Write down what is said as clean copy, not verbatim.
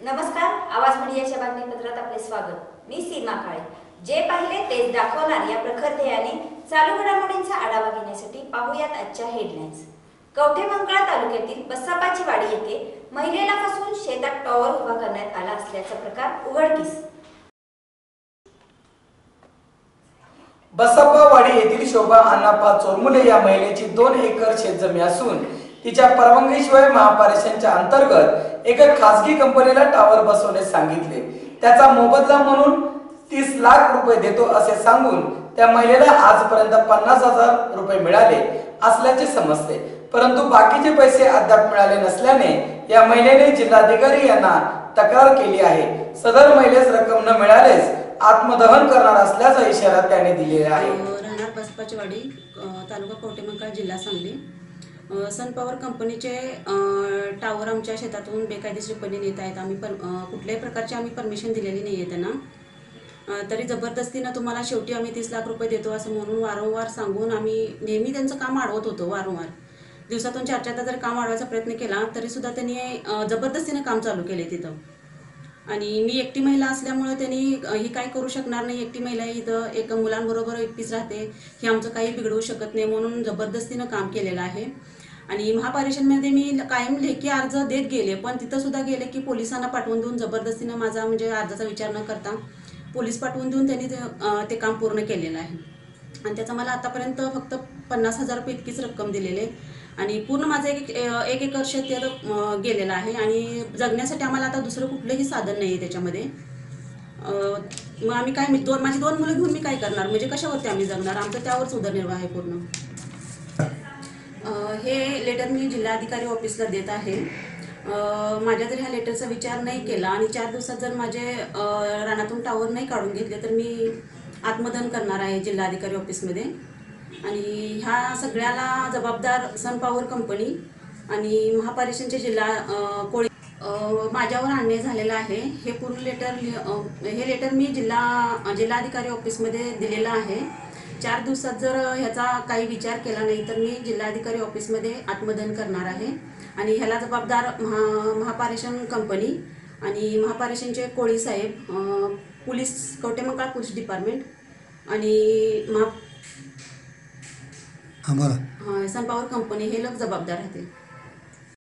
नमस्कार, आवाज मीडियाच्या बातमीपत्रात आपले स्वागत। मी सीमा काळे। जे पाहिले तेच दाखवणार या प्रखर ध्येयाने चालू घडामोडींचा आढावा घेण्यासाठी पाहूयात आजच्या हेडलाईन्स। कवठेमंकाळ तालुक्यातील बसापाची वाडी येथे महिलेला फसवून शेतात टॉवर उभा करण्यात आला असल्याचा प्रकार उघडकीस। बसापा वाडी येथील शोभा अण्णाप्पा चोरमुले या महिलेची 2 एकर शेतजमीन असून तिच्या परवानगीशिवाय महापालिकेच्या अंतर्गत एका खासगी कंपनीला टॉवर बसवण्यास सांगितले। त्याचा मोबदला म्हणून 30 लाख रुपये देतो असे सांगून त्या महिलेला आजपर्यंत 50,000 रुपये मिळाले असल्याचे समजते, परंतु बाकीचे पैसे अद्याप मिळाले नसल्याने या महिलेने जिल्हाधिकारी यांना तक्रार केली आहे। सदर महिलेस रक्कम न मिळाल्यास आत्मदहन करणार असल्याचा इशारा त्याने दिलेला आहे। राहणार बसापाची वाडी, तालुका कवठेमंकाळ, जिल्हा सांगली। सन पॉवर कंपनीचे टावर आमच्या शेतातून बेकायदेशीरपणे नेत आहेत। आम्ही कुठल्याही प्रकारची आम्ही परमिशन दिलेली नाही आहे त्यांना, तरी जबरदस्तीनं तुम्हाला शेवटी आम्ही 30 लाख रुपये देतो असं म्हणून वारंवार सांगून आम्ही नेहमी त्यांचं काम अडवत होतो। वारंवार दिवसातून 4-4 तास जरी काम अडवायचा प्रयत्न केला तरीसुद्धा त्यांनी जबरदस्तीनं काम चालू केले तिथं। आणि मी एकटी महिला असल्यामुळे त्यांनी ही काय करू शकणार नाही, एकटी महिला इथं एक मुलांबरोबर एकटीच राहते, हे आमचं काही बिघडवू शकत नाही म्हणून जबरदस्तीनं काम केलेलं आहे। आणि महापालिकेमध्ये मी कायम लेखी अर्ज देत गेले, पण तिथं सुद्धा गेले की पोलिसांना पाठवून देऊन जबरदस्तीनं माझा म्हणजे अर्जाचा विचार न करता पोलीस पाठवून देऊन त्यांनी ते काम पूर्ण केलेलं आहे। आणि त्याचा मला आतापर्यंत फक्त 50,000 रुपये इतकीच रक्कम दिलेली आहे। आणि पूर्ण माझं एक एकर शेत गेलेलं आहे आणि जगण्यासाठी आम्हाला आता दुसरं कुठलंही साधन नाही आहे त्याच्यामध्ये। मग आम्ही काय, माझी 2 मुलं घेऊन मी काय करणार, म्हणजे कशावरती आम्ही जगणार, आमचं त्यावरच उदरनिर्वाह आहे पूर्ण। हे लेटर मी जिल्हाधिकारी ऑफिसला देत आहे। माझ्या जर ह्या लेटरचा विचार नाही केला आणि 4 दिवसात जर माझे रानातून टावर नाही काढून घेतले तर मी आत्मदहन करणार आहे जिल्हाधिकारी ऑफिसमध्ये। आणि ह्या सगळ्याला जबाबदार सन पॉवर कंपनी आणि महापालिकेचे कोळी माझ्यावर अन्याय झालेला आहे। हे पूर्ण लेटर मी जिल्हाधिकारी ऑफिसमध्ये दिलेलं आहे। 4 दिवसात जर ह्याचा काही विचार केला नाही तर मी जिल्हाधिकारी ऑफिसमध्ये आत्मदहन करणार आहे। आणि ह्याला जबाबदार महापालिका कंपनी आणि महापालिकेचे कोळी साहेब, पोलीस, कवठेमंकाळ पोलीस डिपार्टमेंट आणि सन पॉवर कंपनी हे लोक जबाबदार राहतील।